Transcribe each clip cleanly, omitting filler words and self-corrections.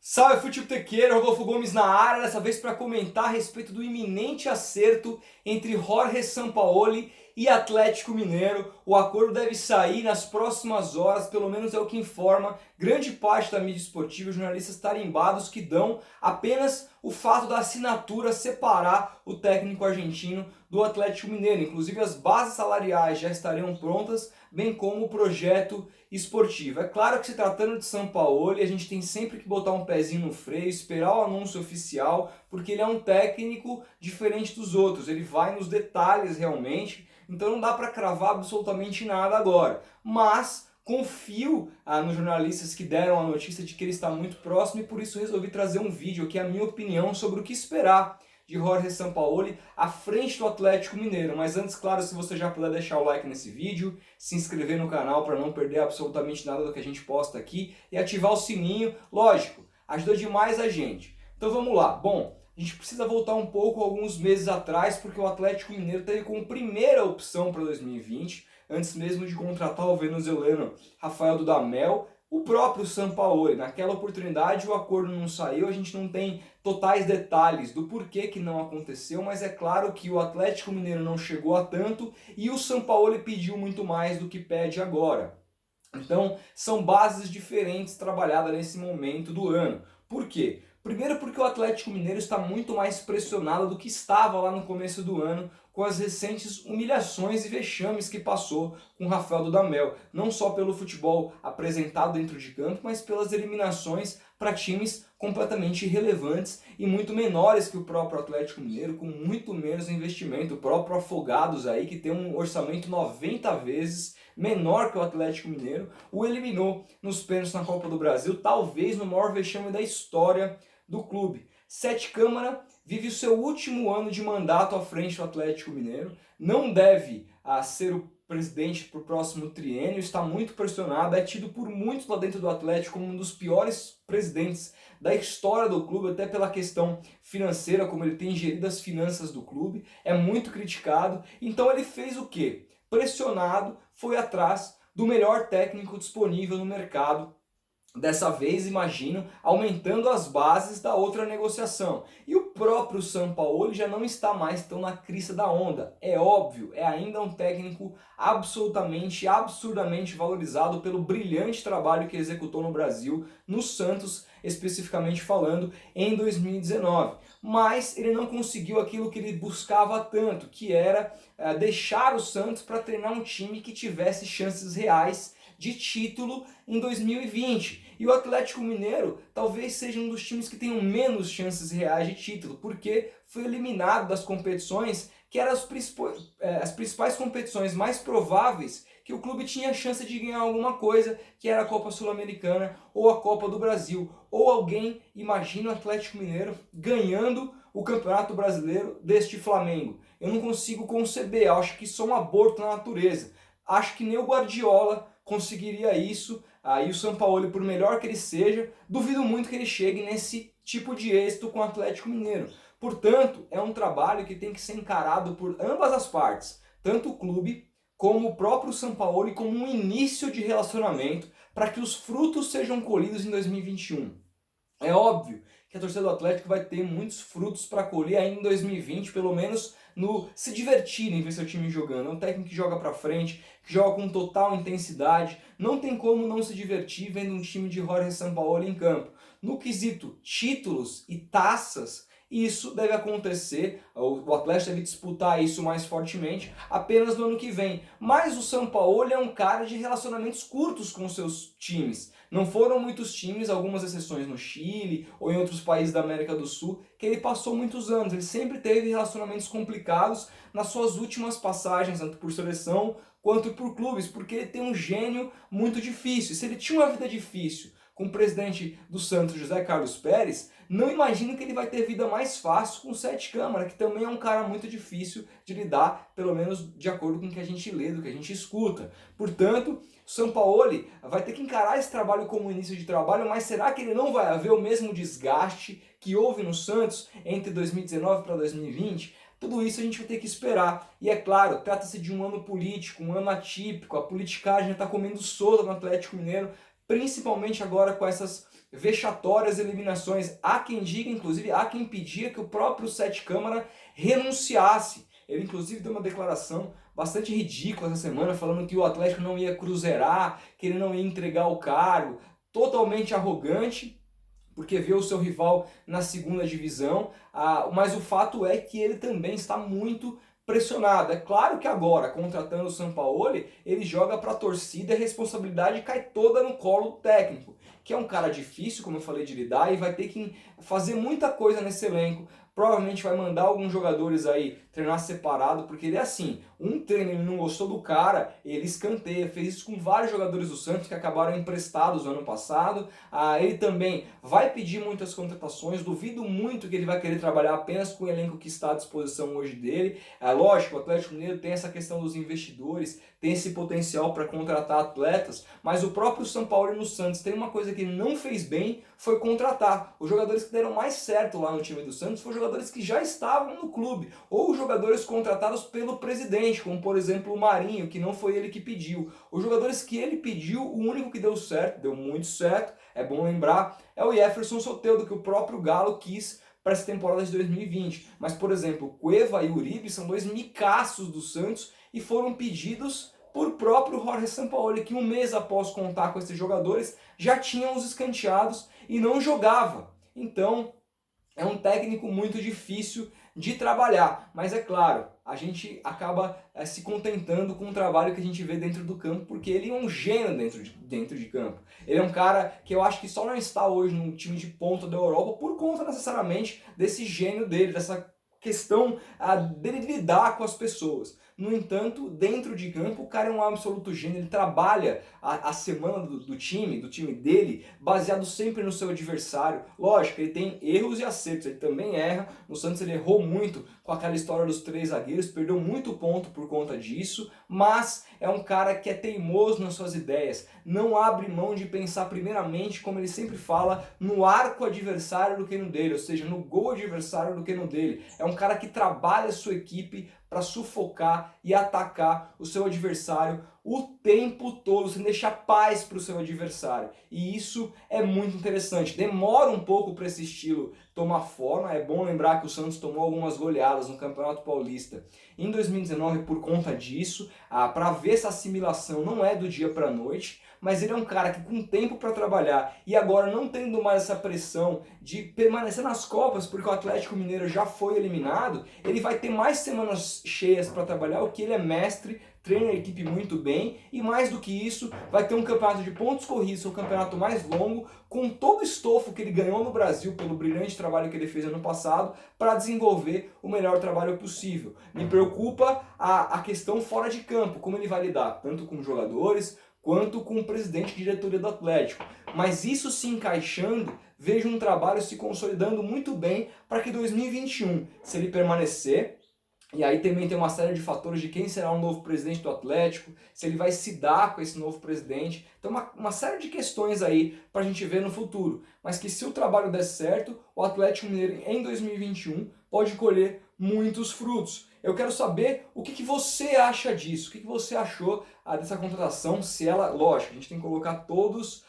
Salve futebotequeiro, Rodolfo Gomes na área, dessa vez para comentar a respeito do iminente acerto entre Jorge Sampaoli e Atlético Mineiro. O acordo deve sair nas próximas horas, pelo menos é o que informa grande parte da mídia esportiva, jornalistas tarimbados que dão apenas o fato da assinatura separar o técnico argentino do Atlético Mineiro. Inclusive as bases salariais já estariam prontas, bem como o projeto esportivo. É claro que se tratando de Sampaoli, a gente tem sempre que botar um pezinho no freio, esperar o anúncio oficial, porque ele é um técnico diferente dos outros, ele vai nos detalhes realmente, então não dá para cravar absolutamente nada agora. Mas confio nos jornalistas que deram a notícia de que ele está muito próximo e por isso resolvi trazer um vídeo aqui, a minha opinião sobre o que esperar de Jorge Sampaoli à frente do Atlético Mineiro. Mas antes, claro, se você já puder deixar o like nesse vídeo, se inscrever no canal para não perder absolutamente nada do que a gente posta aqui e ativar o sininho, lógico, ajuda demais a gente. Então vamos lá. Bom, a gente precisa voltar um pouco alguns meses atrás, porque o Atlético Mineiro teve como primeira opção para 2020, antes mesmo de contratar o venezuelano Rafael Dudamel, o próprio Sampaoli. Naquela oportunidade o acordo não saiu, a gente não tem totais detalhes do porquê que não aconteceu, mas é claro que o Atlético Mineiro não chegou a tanto e o Sampaoli pediu muito mais do que pede agora. Então são bases diferentes trabalhadas nesse momento do ano. Por quê? Primeiro porque o Atlético Mineiro está muito mais pressionado do que estava lá no começo do ano com as recentes humilhações e vexames que passou com o Rafael Dudamel. Não só pelo futebol apresentado dentro de campo, mas pelas eliminações para times completamente irrelevantes e muito menores que o próprio Atlético Mineiro, com muito menos investimento. O próprio Afogados aí, que tem um orçamento 90 vezes menor que o Atlético Mineiro, o eliminou nos pênaltis na Copa do Brasil, talvez no maior vexame da história do clube. Sete Câmara vive o seu último ano de mandato à frente do Atlético Mineiro, não deve ser o presidente para o próximo triênio, está muito pressionado, é tido por muitos lá dentro do Atlético como um dos piores presidentes da história do clube, até pela questão financeira, como ele tem gerido as finanças do clube, é muito criticado. Então ele fez o quê? Pressionado, foi atrás do melhor técnico disponível no mercado. Dessa vez, imagino, aumentando as bases da outra negociação. E o próprio Sampaoli já não está mais tão na crista da onda. É óbvio, é ainda um técnico absolutamente, absurdamente valorizado pelo brilhante trabalho que executou no Brasil, no Santos, especificamente falando, em 2019. Mas ele não conseguiu aquilo que ele buscava tanto, que era deixar o Santos para treinar um time que tivesse chances reais de título em 2020. E o Atlético Mineiro talvez seja um dos times que tenham menos chances reais de título, porque foi eliminado das competições que eram as principais competições mais prováveis que o clube tinha chance de ganhar alguma coisa, que era a Copa Sul-Americana ou a Copa do Brasil. Ou alguém imagina o Atlético Mineiro ganhando o Campeonato Brasileiro deste Flamengo. Eu não consigo conceber, acho que isso é um aborto na natureza. Acho que nem o Guardiola conseguiria isso, aí o Sampaoli, por melhor que ele seja, duvido muito que ele chegue nesse tipo de êxito com o Atlético Mineiro. Portanto, é um trabalho que tem que ser encarado por ambas as partes, tanto o clube como o próprio Sampaoli, como um início de relacionamento para que os frutos sejam colhidos em 2021. É óbvio que a torcida do Atlético vai ter muitos frutos para colher ainda em 2020, pelo menos no se divertir em ver seu time jogando. É um técnico que joga para frente, que joga com total intensidade. Não tem como não se divertir vendo um time de Jorge Sampaoli em campo. No quesito títulos e taças, isso deve acontecer, o Atlético deve disputar isso mais fortemente apenas no ano que vem. Mas o Sampaoli é um cara de relacionamentos curtos com seus times. Não foram muitos times, algumas exceções no Chile ou em outros países da América do Sul, que ele passou muitos anos. Ele sempre teve relacionamentos complicados nas suas últimas passagens, tanto por seleção quanto por clubes, porque ele tem um gênio muito difícil. Se ele tinha uma vida difícil com o presidente do Santos, José Carlos Pérez, não imagino que ele vai ter vida mais fácil com o Sete Câmara, que também é um cara muito difícil de lidar, pelo menos de acordo com o que a gente lê, do que a gente escuta. Portanto, o Sampaoli vai ter que encarar esse trabalho como início de trabalho, mas será que ele não vai haver o mesmo desgaste que houve no Santos entre 2019 para 2020? Tudo isso a gente vai ter que esperar. E é claro, trata-se de um ano político, um ano atípico, a politicagem está comendo solta no Atlético Mineiro, principalmente agora com essas vexatórias eliminações. Há quem diga, inclusive, há quem pedia que o próprio Sete Câmara renunciasse. Ele, inclusive, deu uma declaração bastante ridícula essa semana, falando que o Atlético não ia cruzeirar, que ele não ia entregar o cargo, totalmente arrogante, porque vê o seu rival na segunda divisão, mas o fato é que ele também está muito pressionado. É claro que agora, contratando o Sampaoli, ele joga para a torcida e a responsabilidade cai toda no colo do técnico, que é um cara difícil, como eu falei, de lidar, e vai ter que fazer muita coisa nesse elenco. Provavelmente vai mandar alguns jogadores aí treinar separado, porque ele é assim, um treino ele não gostou do cara, ele escanteia, fez isso com vários jogadores do Santos que acabaram emprestados no ano passado. Ele também vai pedir muitas contratações, duvido muito que ele vai querer trabalhar apenas com o elenco que está à disposição hoje dele. Lógico, o Atlético Mineiro tem essa questão dos investidores, tem esse potencial para contratar atletas, mas o próprio Sampaoli no Santos tem uma coisa que ele não fez bem, foi contratar. Os jogadores que deram mais certo lá no time do Santos foram jogadores que já estavam no clube, ou jogadores contratados pelo presidente, como por exemplo o Marinho, que não foi ele que pediu. Os jogadores que ele pediu, o único que deu certo, deu muito certo, é bom lembrar, é o Jefferson Soteldo, que o próprio Galo quis para essa temporada de 2020. Mas, por exemplo, o Cueva e o Uribe são dois micaços do Santos e foram pedidos por próprio Jorge Sampaoli, que um mês após contar com esses jogadores já tinha os escanteados e não jogava. Então, é um técnico muito difícil de trabalhar, mas é claro, a gente acaba se contentando com o trabalho que a gente vê dentro do campo, porque ele é um gênio dentro de campo. Ele é um cara que eu acho que só não está hoje num time de ponta da Europa por conta necessariamente desse gênio dele, dessa questão dele lidar com as pessoas. No entanto, dentro de campo, o cara é um absoluto gênio, ele trabalha a semana do time dele, baseado sempre no seu adversário. Lógico, ele tem erros e acertos, ele também erra. No Santos ele errou muito com aquela história dos 3 zagueiros, perdeu muito ponto por conta disso, mas é um cara que é teimoso nas suas ideias, não abre mão de pensar primeiramente, como ele sempre fala, no arco adversário do que no dele, ou seja, no gol adversário do que no dele. É um cara que trabalha a sua equipe para sufocar e atacar o seu adversário o tempo todo, sem deixar paz para o seu adversário. E isso é muito interessante. Demora um pouco para esse estilo tomar forma. É bom lembrar que o Santos tomou algumas goleadas no Campeonato Paulista em 2019 por conta disso. Para ver essa assimilação não é do dia para a noite, mas ele é um cara que com tempo para trabalhar e agora não tendo mais essa pressão de permanecer nas Copas, porque o Atlético Mineiro já foi eliminado, ele vai ter mais semanas cheias para trabalhar, o que ele é mestre, treina a equipe muito bem e mais do que isso, vai ter um campeonato de pontos corridos, o campeonato mais longo, com todo o estofo que ele ganhou no Brasil pelo brilhante trabalho que ele fez ano passado, para desenvolver o melhor trabalho possível. Me preocupa a questão fora de campo, como ele vai lidar, tanto com jogadores, quanto com o presidente de diretoria do Atlético. Mas isso se encaixando, vejo um trabalho se consolidando muito bem para que 2021, se ele permanecer, e aí também tem uma série de fatores de quem será o novo presidente do Atlético, se ele vai se dar com esse novo presidente. Então uma série de questões aí para a gente ver no futuro. Mas que se o trabalho der certo, o Atlético Mineiro em 2021 pode colher muitos frutos. Eu quero saber o que você acha disso, o que você achou dessa contratação, se ela, lógico, a gente tem que colocar todos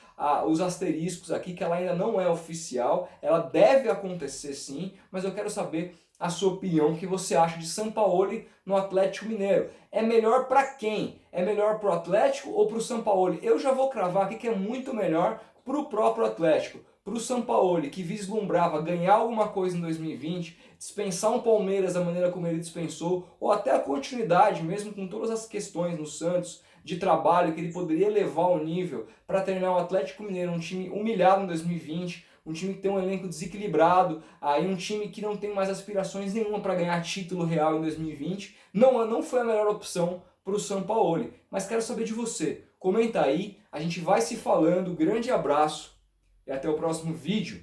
os asteriscos aqui, que ela ainda não é oficial, ela deve acontecer sim, mas eu quero saber a sua opinião, o que você acha de Sampaoli no Atlético Mineiro. É melhor para quem? É melhor para o Atlético ou para o Sampaoli? Eu já vou cravar aqui que é muito melhor para o próprio Atlético. Para o Sampaoli, que vislumbrava ganhar alguma coisa em 2020, dispensar um Palmeiras da maneira como ele dispensou, ou até a continuidade, mesmo com todas as questões no Santos, de trabalho que ele poderia levar ao nível para treinar o Atlético Mineiro, um time humilhado em 2020, um time que tem um elenco desequilibrado, aí um time que não tem mais aspirações nenhuma para ganhar título real em 2020, não foi a melhor opção para o Sampaoli. Mas quero saber de você. Comenta aí, a gente vai se falando, grande abraço e até o próximo vídeo.